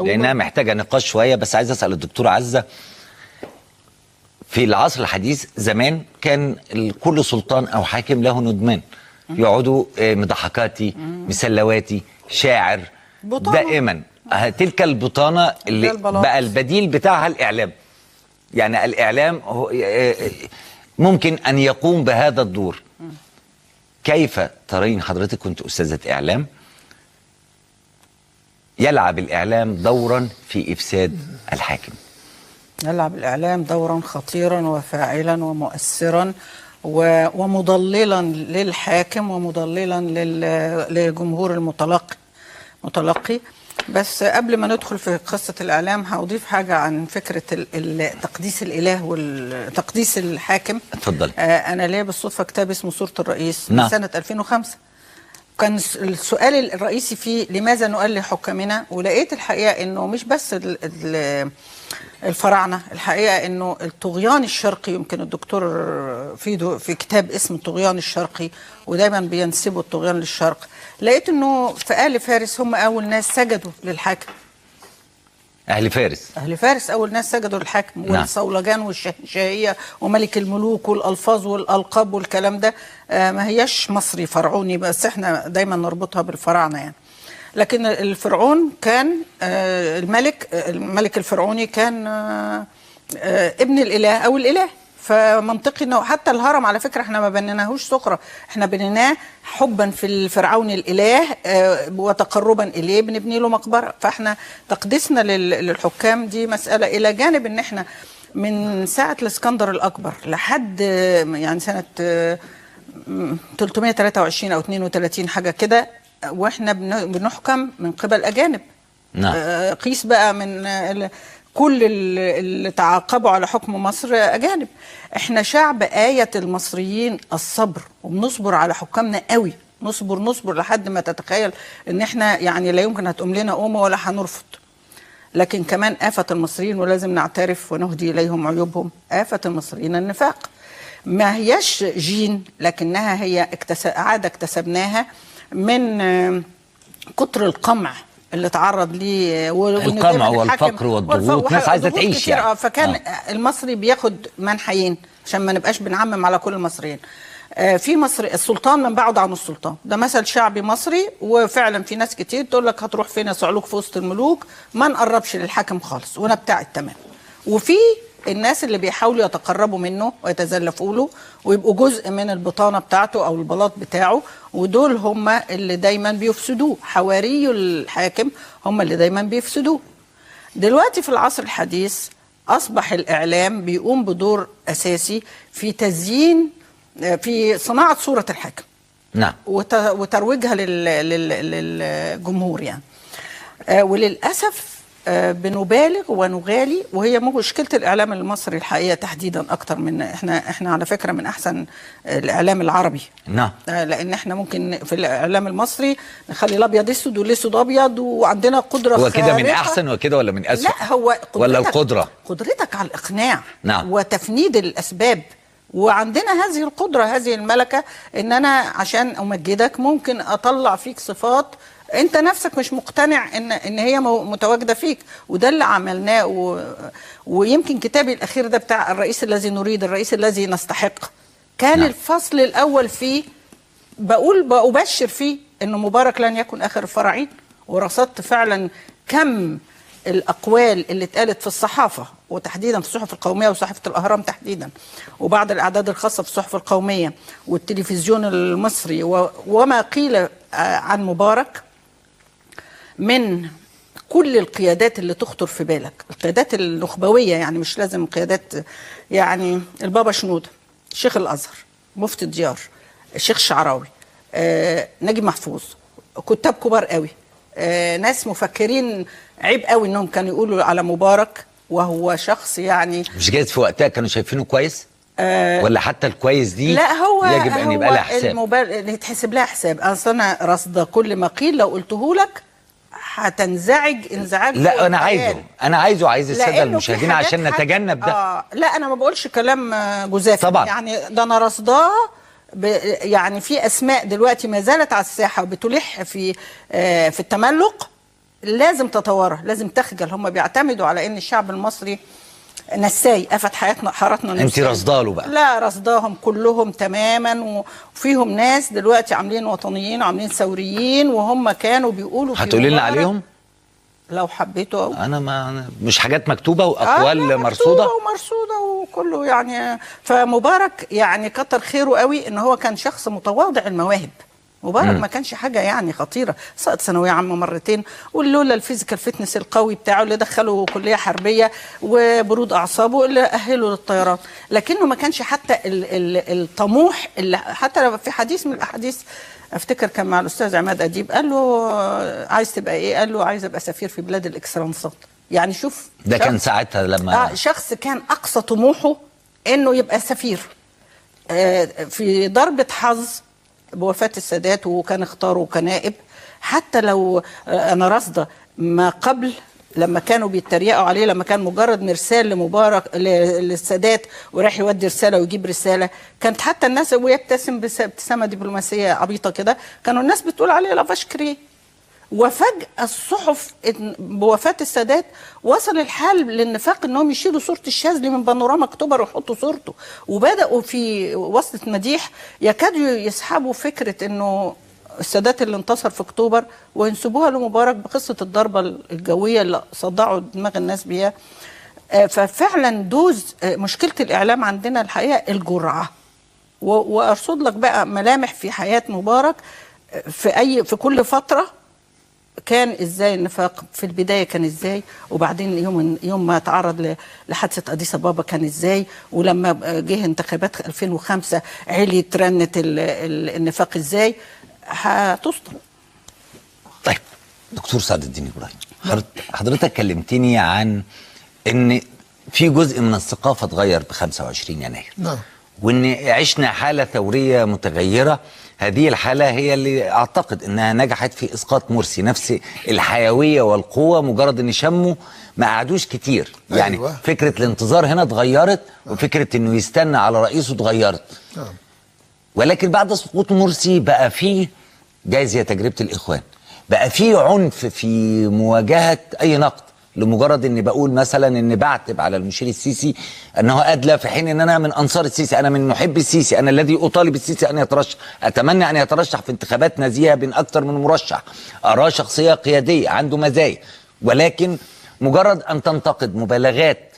لانها محتاجه نقاش شويه. بس عايز اسال الدكتوره عزه، في العصر الحديث زمان كان كل سلطان او حاكم له ندمان، يقعدوا مضحكاتي مسلواتي شاعر بطانة. دائما. تلك البطانه اللي بقى البديل بتاعها الاعلام. يعني الاعلام ممكن ان يقوم بهذا الدور. كيف ترين حضرتك، كنت استاذه اعلام، يلعب الإعلام دورا في إفساد الحاكم؟ يلعب الإعلام دورا خطيرا وفاعلا ومؤثرا ومضللا للحاكم ومضللا لجمهور المتلقي. بس قبل ما ندخل في قصة الإعلام هأضيف حاجة عن فكرة تقديس الإله وتقديس الحاكم. اتفضل. أنا ليا بالصدفة كتاب اسمه صورة الرئيس من سنة 2005. كان السؤال الرئيسي فيه لماذا نؤلي حكامنا، ولقيت الحقيقة انه مش بس الفراعنة، الحقيقة انه الطغيان الشرقي، يمكن الدكتور في كتاب اسمه الطغيان الشرقي ودايما بينسبوا الطغيان للشرق. لقيت انه في آل فارس هم اول ناس سجدوا للحاكم. أهل فارس أول ناس سجدوا للحاكم. نعم. والصولجان والشاهية وملك الملوك والألفاظ والألقاب والكلام ده ما هياش مصري فرعوني، بس احنا دايما نربطها بالفراعنة يعني. لكن الفرعون كان الملك الفرعوني كان ابن الإله أو الإله. فمنطقي انه حتى الهرم على فكره احنا ما بنيناهوش سخره، احنا بنيناه حبا في الفرعون الاله وتقربا اليه، بنبني له مقبره. فاحنا تقديسنا للحكام دي مساله، الى جانب ان احنا من ساعه الاسكندر الاكبر لحد يعني سنه 323 او 32 حاجه كده، واحنا بنحكم من قبل اجانب. نعم. قيس بقى من كل اللي تعاقبوا على حكم مصر أجانب. احنا شعب آية المصريين الصبر، وبنصبر على حكامنا قوي، نصبر لحد ما تتخيل ان احنا يعني لا يمكن هتقوم لنا قومة ولا هنرفض. لكن كمان آفة المصريين، ولازم نعترف ونهدي إليهم عيوبهم، آفة المصريين النفاق. ما هياش جين، لكنها هي عادة اكتسبناها من كتر القمع اللي تعرض ليه، القمع والفقر والضغوط، ناس عايزه تعيش يعني. فكان المصري بياخد منحيين عشان ما نبقاش بنعمم على كل المصريين. في مصر السلطان من بعد عن السلطان، ده مثل شعبي مصري. وفعلا في ناس كتير تقول لك هتروح فين يا صعلوك في وسط الملوك، ما نقربش للحاكم خالص ونبتعد تمام. وفي الناس اللي بيحاولوا يتقربوا منه ويتزلفوا له ويبقوا جزء من البطانه بتاعته او البلاط بتاعه، ودول هم اللي دايما بيفسدوه. حواري الحاكم هم اللي دايما بيفسدوه. دلوقتي في العصر الحديث اصبح الاعلام بيقوم بدور اساسي في تزيين، في صناعه صوره الحاكم. نعم. وترويجها للجمهور يعني. وللاسف بنبالغ ونغالي، وهي مشكله الاعلام المصري الحقيقه تحديدا اكتر من احنا على فكره من احسن الاعلام العربي. نعم. لان احنا ممكن في الاعلام المصري نخلي الابيض اسود والاسود ابيض، وعندنا قدره هو كده من احسن وكده ولا من اسوء؟ لا، هو ولا قدرتك على الاقناع. نعم. وتفنيد الاسباب. وعندنا هذه القدره، هذه الملكه، ان انا عشان امجدك ممكن اطلع فيك صفات انت نفسك مش مقتنع ان هي متواجده فيك. وده اللي عملناه. ويمكن كتابي الاخير ده بتاع الرئيس الذي نريد، الرئيس الذي نستحق، كان نعم. الفصل الاول فيه بأبشر فيه انه مبارك لن يكن اخر الفراعين. ورصدت فعلا كم الاقوال اللي اتقالت في الصحافه، وتحديدا في الصحف القوميه وصحيفه الاهرام تحديدا، وبعض الاعداد الخاصه في الصحف القوميه والتلفزيون المصري، وما قيل عن مبارك من كل القيادات اللي تخطر في بالك، القيادات النخبويه يعني، مش لازم قيادات يعني. البابا شنودة، الشيخ الازهر، مفتي الديار، الشيخ الشعراوي، نجيب محفوظ، كتاب كبار قوي، ناس مفكرين عيب قوي انهم كانوا يقولوا على مبارك وهو شخص يعني. مش جايز في وقتها كانوا شايفينه كويس؟ ولا حتى الكويس دي لا، هو يجب ان يبقى لها حساب؟ يتحسب لها حساب. اصل انا راصده كل ما قيل، لو قلته لك هتنزعج انزعاج. لا، انا عايز الساده المشاهدين عشان نتجنب ده. لا، انا ما بقولش كلام جزافي طبعا يعني، ده انا راصداها. يعني في اسماء دلوقتي ما زالت على الساحه وبتلح في التملق، لازم تتوارى، لازم تخجل. هم بيعتمدوا على ان الشعب المصري نساي، قفت حارتنا انت نساي. رصداله بقى؟ لا، رصداهم كلهم تماما، وفيهم ناس دلوقتي عاملين وطنيين وعاملين ثوريين، وهم كانوا بيقولوا في هتقولي لنا مبارك عليهم؟ لو حبيتوا أو. انا ما مش حاجات مكتوبه واقوال لا، مرصوده؟ مكتوبة ومرصودة وكله يعني. فمبارك يعني كتر خيره قوي ان هو كان شخص متواضع المواهب. مبارك ما كانش حاجه يعني خطيره، سقط ثانويه عامه مرتين، ولولا الفيزيكال فيتنس القوي بتاعه اللي دخله كليه حربيه وبرود اعصابه اللي اهله للطيران، لكنه ما كانش حتى الطموح اللي حتى في حديث من الاحاديث افتكر كان مع الاستاذ عماد اديب، قال له عايز تبقى ايه؟ قال له عايز ابقى سفير في بلاد الاكسلانسات. يعني شوف، ده كان ساعتها لما شخص كان اقصى طموحه انه يبقى سفير. في ضربة حظ بوفاة السادات وكان اختاره كنائب. حتى لو انا راصده ما قبل لما كانوا بيتريقوا عليه، لما كان مجرد مرسال لمبارك للسادات وراح يودي رساله ويجيب رساله، كانت حتى الناس ويبتسم ابتسامه دبلوماسيه عبيطه كده، كانوا الناس بتقول عليه لافاش كريه. وفجأة الصحف بوفاة السادات وصل الحال للنفاق انهم يشيلوا صورة الشاذلي من بانوراما اكتوبر ويحطوا صورته، وبدأوا في وصلة مديح يكادوا يسحبوا فكرة انه السادات اللي انتصر في اكتوبر وينسبوها لمبارك بقصة الضربة الجوية اللي صدعوا دماغ الناس بيها. ففعلا دوز مشكلة الإعلام عندنا الحقيقة الجرعة. وأرصد لك بقى ملامح في حياة مبارك في كل فترة كان ازاي النفاق. في البدايه كان ازاي، وبعدين يوم ما تعرض لحادثه اديس ابابا كان ازاي، ولما جه انتخابات 2005 عليت رنه النفاق ازاي. هتسطر. طيب دكتور سعد الدين ابراهيم، حضرتك كلمتني عن ان في جزء من الثقافه اتغير ب 25 يناير. نعم. وان عشنا حاله ثوريه متغيره. هذه الحالة هي اللي أعتقد أنها نجحت في إسقاط مرسي، نفس الحيوية والقوة، مجرد أن شموا ما قعدوش كتير. يعني أيوة. فكرة الانتظار هنا اتغيرت، وفكرة أنه يستنى على رئيسه اتغيرت. ولكن بعد سقوط مرسي بقى فيه جايز تجربة الإخوان، بقى فيه عنف في مواجهة أي نقد، لمجرد اني بقول مثلا اني بعتب على المشير السيسي انه ادلى، في حين ان انا من انصار السيسي، انا من محبي السيسي، انا الذي اطالب السيسي ان يترشح، اتمنى ان يترشح في انتخابات نزيهه بين اكثر من مرشح، اراه شخصيه قياديه عنده مزايا. ولكن مجرد ان تنتقد مبالغات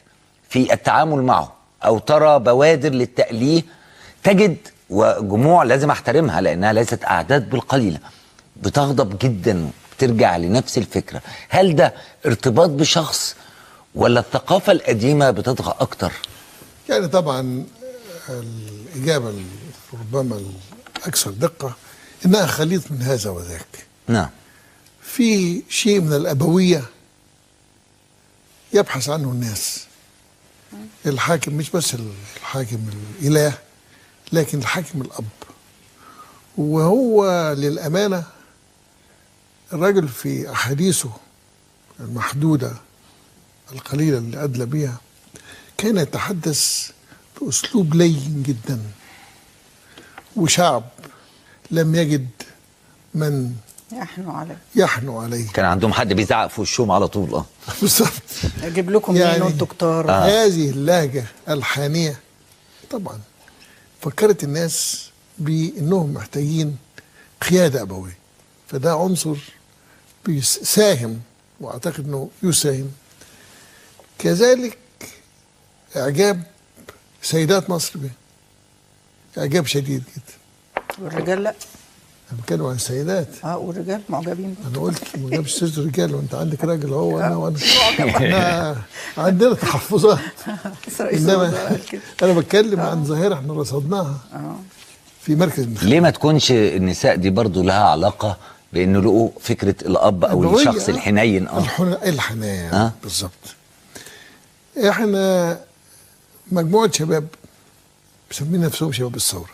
في التعامل معه او ترى بوادر للتأليه، تجد وجموع لازم احترمها لانها ليست اعداد بالقليله بتغضب جدا، ترجع لنفس الفكرة. هل ده ارتباط بشخص ولا الثقافة القديمة بتطغى أكتر؟ يعني طبعا الإجابة ربما الأكثر دقة إنها خليط من هذا وذاك. نعم. في شيء من الأبوية يبحث عنه الناس. الحاكم مش بس الحاكم الإله، لكن الحاكم الأب. وهو للأمانة الرجل في أحاديثه المحدودة القليلة اللي أدلى بها كان يتحدث بأسلوب لين جدا، وشعب لم يجد من يحنو عليه. كان عندهم حد بيزعق في وشهم على طول. بالظبط. اجيب لكم مين وانتوا كتار. هذه اللهجة الحانية طبعا فكرت الناس بأنهم محتاجين قيادة أبوية، فده عنصر بيساهم، واعتقد انه يساهم. كذلك اعجاب سيدات مصر به اعجاب شديد جدا. والرجال لا. انا بتكلم عن السيدات. والرجال معجبين. انا قلت ما جابش سيره الرجال، وانت عندك راجل اهو. احنا عندنا تحفظات. انما انا بتكلم عن ظاهره احنا رصدناها في مركز الانتخابات. ليه ما تكونش النساء دي برضو لها علاقه بانه لقوا فكره الاب او الشخص الحنين؟ الحنان بالظبط. احنا مجموعه شباب مسمين نفسهم شباب الثوره،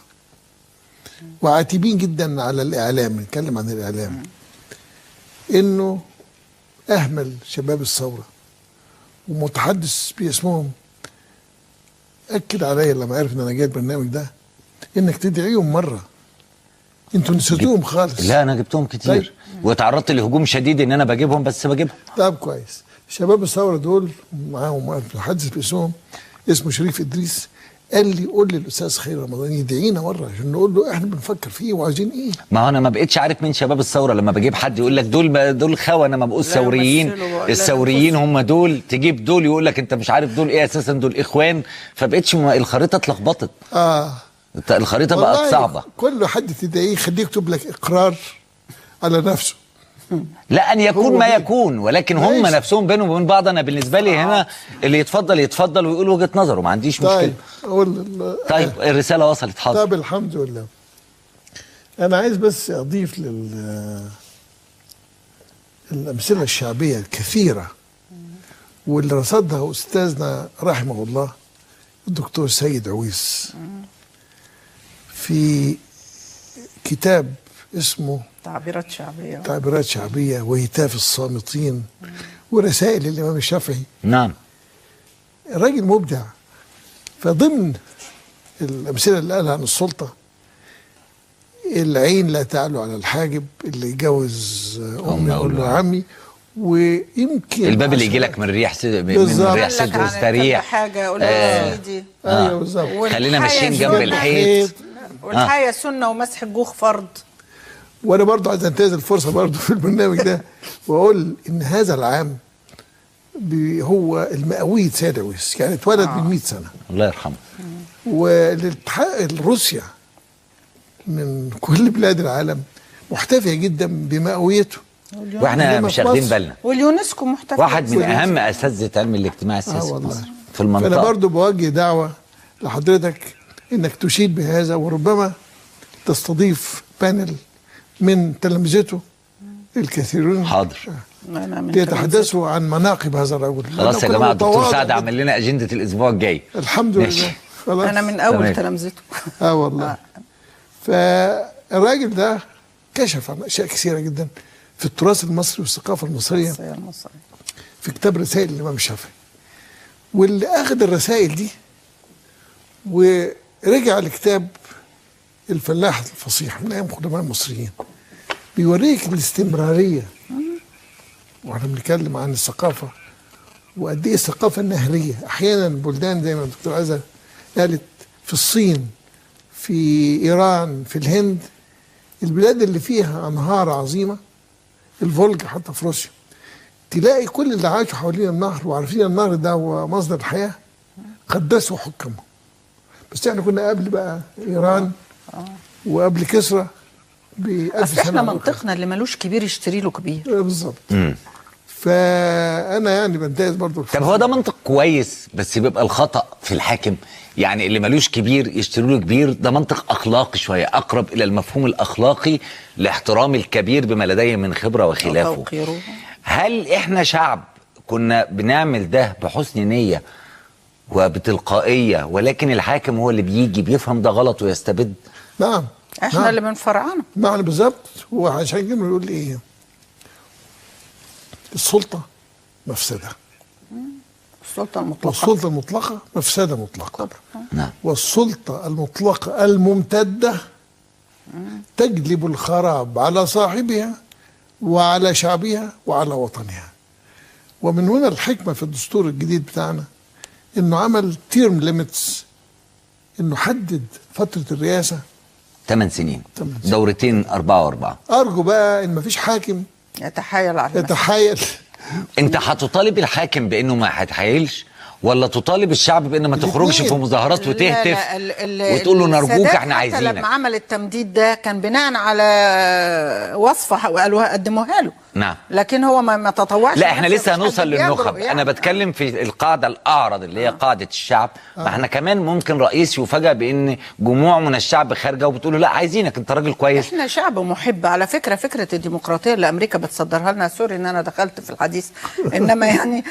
وعاتبين جدا على الاعلام، نتكلم عن الاعلام انه اهمل شباب الثوره، ومتحدث باسمهم اكد عليا لما عرف ان انا جاي البرنامج ده انك تدعيهم مره انتوا نسيتوهم خالص. لا انا جبتهم كتير. طيب. وتعرضت لهجوم شديد ان انا بجيبهم، بس بجيبهم. طب كويس. شباب الثوره دول معاهم محدث باسمهم اسمه شريف ادريس، قال لي قول للاستاذ خير رمضان يدعينا مره عشان نقول له احنا بنفكر فيه وعايزين ايه. ما هو انا ما بقتش عارف مين شباب الثوره، لما بجيب حد يقول لك دول خونه، ما بقوش لا ثوريين. يمثلوا ولا الثوريين هم دول، تجيب دول يقول لك انت مش عارف دول ايه اساسا، دول اخوان. فبقتش الخريطه اتلخبطت. الخريطه بقت صعبه. كل حد تدعيه يخليه يكتب لك اقرار على نفسه. لا ان يكون ما دي. يكون، ولكن هم ماشي. نفسهم بينهم وبين بعض. انا بالنسبه لي هنا اللي يتفضل ويقول وجهه نظره، ما عنديش طيب مشكله. طيب الرساله وصلت. حاضر. طب الحمد لله. انا عايز بس اضيف الامثله الشعبيه الكثيره واللي رصدها استاذنا رحمه الله الدكتور سيد عويس في كتاب اسمه تعبيرات شعبيه وهتاف الصامتين ورسائل الامام الشافعي. نعم. الراجل مبدع. فضمن الامثله اللي قالها عن السلطه، العين لا تعلو على الحاجب، اللي يجوز امي يقول له عمي، ويمكن الباب اللي يجي لك من ريح صدر مستريح. حاجه اقول له سيدي. ايوه بالظبط. خلينا ماشيين جنب الحيط. والحياه سنه ومسح الجوخ فرض. وانا برضو عايز انتهز الفرصه برضو في البرنامج ده واقول ان هذا العام هو المئوية سيد عويس، يعني اتولد من 100 سنه. الله يرحمه. والاتحاد روسيا من كل بلاد العالم محتفيه جدا بمئويته، واحنا مش واخدين بالنا. واليونسكو محتفل. واحد من اهم اساتذه علم الاجتماع السياسي في مصر في المنطقه. فانا برضو بوجه دعوه لحضرتك انك تشيد بهذا، وربما تستضيف بانل من تلامذته الكثيرون. حاضر. يتحدثوا عن مناقب هذا الرجل. خلاص يا جماعه، الدكتور سعد عمل لنا اجنده الاسبوع الجاي. الحمد لله. خلاص. انا من اول تلامذته. والله. فالراجل ده كشف عن اشياء كثيره جدا في التراث المصري والثقافه المصريه في كتاب رسائل الامام الشافعي. واللي اخذ الرسائل دي ورجع لكتاب الفلاح الفصيح من ايام قدماء المصريين، بيوريك الاستمراريه. واحنا بنتكلم عن الثقافه وقد ايه الثقافه النهريه. احيانا البلدان زي ما الدكتور عزة قالت، في الصين، في ايران، في الهند، البلاد اللي فيها انهار عظيمه، الفولجا حتى في روسيا، تلاقي كل اللي عاشوا حوالين النهر وعارفين النهر ده هو مصدر الحياه قدسوا حكامهم. بس احنا كنا قبل بقى ايران وقبل كسرى ب1000 سنه. احنا منطقنا اللي ملوش كبير يشتري له كبير. بالظبط. فانا يعني بنتهز برضو. طب هو ده منطق كويس، بس بيبقى الخطأ في الحاكم. يعني اللي ملوش كبير يشتروا له كبير، ده منطق اخلاقي شويه، اقرب الى المفهوم الاخلاقي لاحترام الكبير بما لديه من خبره وخلافه. هل احنا شعب كنا بنعمل ده بحسن نيه وبتلقائيه، ولكن الحاكم هو اللي بيجي بيفهم ده غلط ويستبد؟ نعم. احنا اللي بنفرعنه. نعم بالظبط. وعشان كده بنقول ايه؟ السلطه مفسده. والسلطه المطلقه مفسده مطلقه. نعم. والسلطه المطلقه الممتده تجلب الخراب على صاحبها وعلى شعبها وعلى وطنها. ومن هنا الحكمه في الدستور الجديد بتاعنا انه عمل تيرم ليميتس، انه حدد فتره الرئاسه 8 سنين، دورتين 4 و4. ارجو بقى ان مفيش حاكم يتحايل. انت هتطالب الحاكم بانه ما هيتحايلش، ولا تطالب الشعب بانه ما تخرجش في مظاهرات وتهتف وتقول له نرجوك احنا عايزينك؟ لما عمل التمديد ده كان بناء على وصفه وقالوها قدموها له. نعم. لكن هو ما تطوعش. لا احنا لسه هنوصل للنخب. يعني انا بتكلم في القاعده الاعرض اللي هي قاعده الشعب. ما احنا كمان ممكن رئيس يفاجئ بان جموع من الشعب خارجه وبتقول له لا عايزينك، انت راجل كويس. احنا شعب محب على فكره الديمقراطيه اللي امريكا بتصدرها لنا. سوري ان انا دخلت في الحديث انما يعني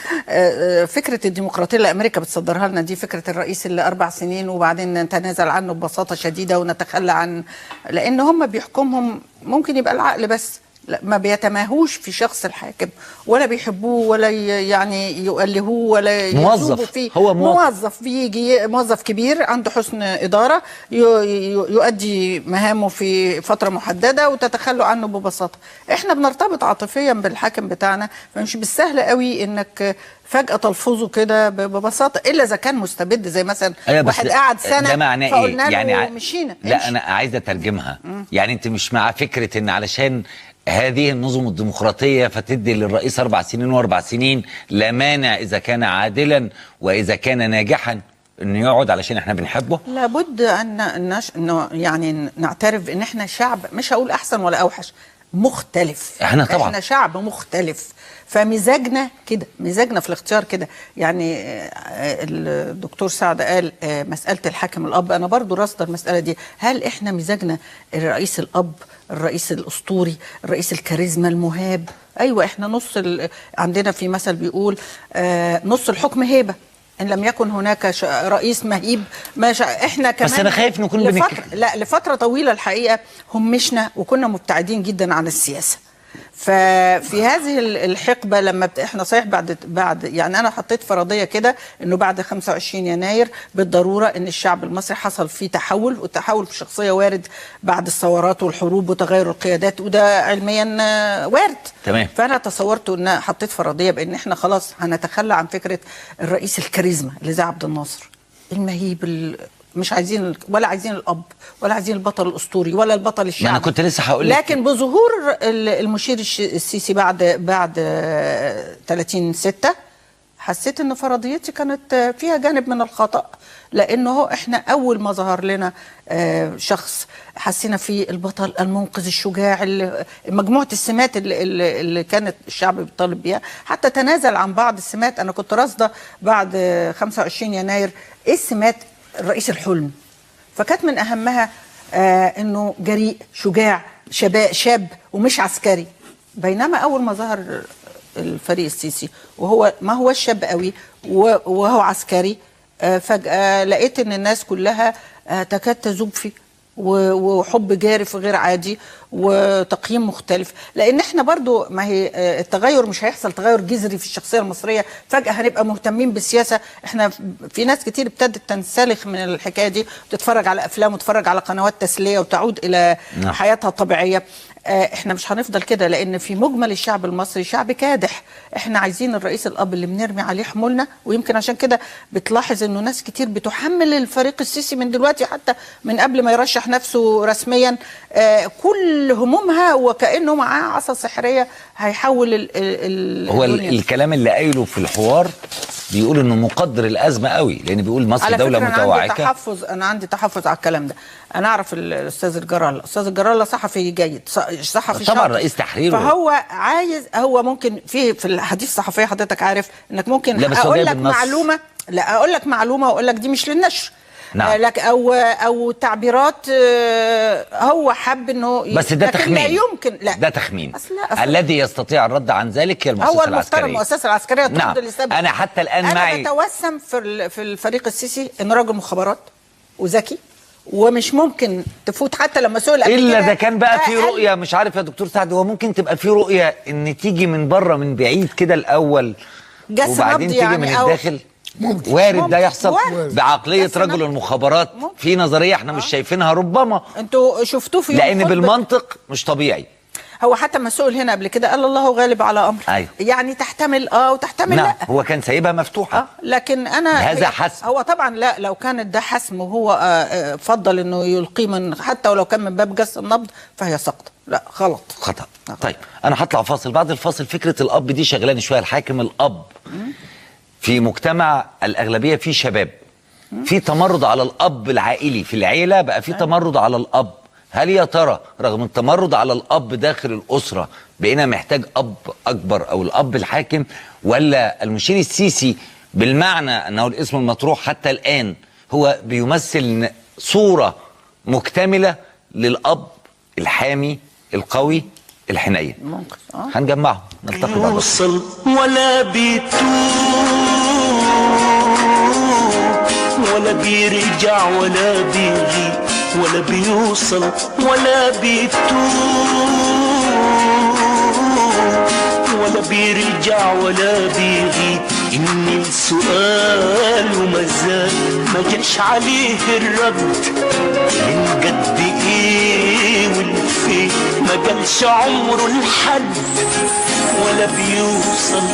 فكره الديمقراطيه اللي امريكا بتصدرها لنا دي فكره الرئيس اللي 4 سنين وبعدين نتنازل عنه ببساطه شديده ونتخلى عن، لان هم بيحكمهم ممكن يبقى العقل بس، لا ما بيتماهوش في شخص الحاكم ولا بيحبوه ولا يعني يؤلهوه ولا يذوبوا فيه. هو موظف بيجي موظف كبير عنده حسن إدارة يؤدي مهامه في فترة محددة وتتخلوا عنه ببساطة. احنا بنرتبط عاطفيا بالحاكم بتاعنا، فمش بالسهل قوي انك فجأة تلفظه كده ببساطة، إلا إذا كان مستبد زي مثلا واحد قعد سنة ده معناه فقلنا إيه؟ يعني مشينا. لا أنا عايز أترجمها. يعني أنت مش مع فكرة إن علشان هذه النظم الديمقراطية فتدي للرئيس 4 سنين و4 سنين، لا مانع إذا كان عادلا وإذا كان ناجحا إنه يقعد علشان إحنا بنحبه؟ لابد أن يعني نعترف إن إحنا شعب، مش هقول أحسن ولا أوحش، مختلف. احنا طبعا احنا شعب مختلف، فمزاجنا كده، مزاجنا في الاختيار كده. يعني الدكتور سعد قال مسألة الحاكم الأب، أنا برضو راصدة المسألة دي. هل احنا مزاجنا الرئيس الأب، الرئيس الأسطوري، الرئيس الكاريزما المهاب؟ أيوة احنا نص عندنا في مثل بيقول نص الحكم هيبة إن لم يكن هناك رئيس مهيب. احنا كمان بس أنا خايف نكون لفترة طويلة الحقيقة همشنا وكنا مبتعدين جدا عن السياسة. ففي هذه الحقبة لما احنا صحيح بعد يعني أنا حطيت فرضية كده إنه بعد 25 يناير بالضرورة إن الشعب المصري حصل فيه تحول، والتحول في الشخصية وارد بعد الثورات والحروب وتغير القيادات، وده علميا وارد. تمام. فأنا تصورت إن حطيت فرضية بإن احنا خلاص هنتخلى عن فكرة الرئيس الكاريزما اللي زي عبد الناصر المهيب، مش عايزين ولا عايزين الأب ولا عايزين البطل الأسطوري ولا البطل الشعبي. أنا كنت لسه هقول لك، لكن بظهور المشير السيسي بعد 30/6 حسيت إن فرضيتي كانت فيها جانب من الخطأ، لأنه إحنا أول ما ظهر لنا شخص حسينا فيه البطل المنقذ الشجاع، مجموعة السمات اللي كانت الشعب بيطالب بيها، حتى تنازل عن بعض السمات. أنا كنت راصدة بعد 25 يناير إيه السمات؟ الرئيس الحلم، فكانت من أهمها إنه جريء شجاع شاب ومش عسكري. بينما أول ما ظهر الفريق السيسي وهو ما هو الشاب قوي وهو عسكري، فجأة لقيت إن الناس كلها تكاد تذوب فيه، وحب جارف غير عادي وتقييم مختلف. لان احنا برضو ما هي التغير مش هيحصل تغير جذري في الشخصيه المصريه فجاه هنبقى مهتمين بالسياسه. احنا في ناس كتير ابتدت تنسلخ من الحكايه دي وتتفرج على افلام وتتفرج على قنوات تسليه وتعود الى حياتها الطبيعيه. احنا مش هنفضل كده، لان في مجمل الشعب المصري شعب كادح. احنا عايزين الرئيس الاب اللي بنرمي عليه حمولنا، ويمكن عشان كده بتلاحظ انه ناس كتير بتحمل الفريق السيسي من دلوقتي حتى من قبل ما يرشح نفسه رسميا كل همومها، وكانه معاه عصا سحريه هيحول هو الكلام اللي قايله في الحوار بيقول انه مقدر الازمه قوي، لان بيقول مصر دوله متوعكه. انا عندي تحفظ على الكلام ده. انا اعرف الاستاذ الجرالة، الاستاذ الجرالة صحفي جيد، صحفي طبعا رئيس تحرير، فهو عايز، هو ممكن في الحديث الصحفية حضرتك عارف انك ممكن اقول لك معلومه، لا اقول لك معلومه واقول لك دي مش للنشر. نعم. لك او تعبيرات هو حب انه بس ده تخمين، لا يمكن، لا ده تخمين. الذي يستطيع الرد عن ذلك هي المؤسسه العسكريه. هو المفترض المؤسسه العسكريه ترد. نعم. انا حتى الان معي، انا بتوسم في الفريق السيسي انه راجل مخابرات وذكي، ومش ممكن تفوت حتى لما سئل الا ده كان بقى في رؤيه. مش عارف يا دكتور سعد، هو ممكن تبقى في رؤيه ان تيجي من بره من بعيد كده الاول وبعدين تيجي يعني من الداخل. ممكن. وارد ده يحصل. وارد. بعقليه رجل المخابرات. في نظريه احنا مش شايفينها ربما انتوا شفتوه في لان بالمنطق مش طبيعي. هو حتى مسؤول هنا قبل كده قال الله غالب على امره. أيوه. يعني تحتمل وتحتمل لا. هو كان سايبها مفتوحه. لكن انا هذا حسم. هو طبعا لا، لو كانت ده حسم وهو فضل انه يلقيه من حتى ولو كان من باب جس النبض فهي سقطه. لا خطا. طيب انا هطلع فاصل. بعد الفاصل فكره الاب دي شغلاني شويه. الحاكم الاب في مجتمع الاغلبيه فيه شباب، في تمرد على الاب العائلي، في العيله بقى في تمرد على الاب. هل يا ترى رغم التمرد على الاب داخل الاسره بقينا محتاج اب اكبر او الاب الحاكم، ولا المشير السيسي بالمعنى انه الاسم المطروح حتى الان هو بيمثل صوره مكتمله للاب الحامي القوي الحنين؟ ممكن هنجمعهم. نلتقي بعد وصل ولا بيتوب ولا بيرجع ولا بيجي ولا بيوصل ولا بيتوب ولا بيرجع ولا بيغيب. إني السؤال ومازال ما جاش عليه الرد، من قد إيه والفين ما جالش عمره لحد ولا بيوصل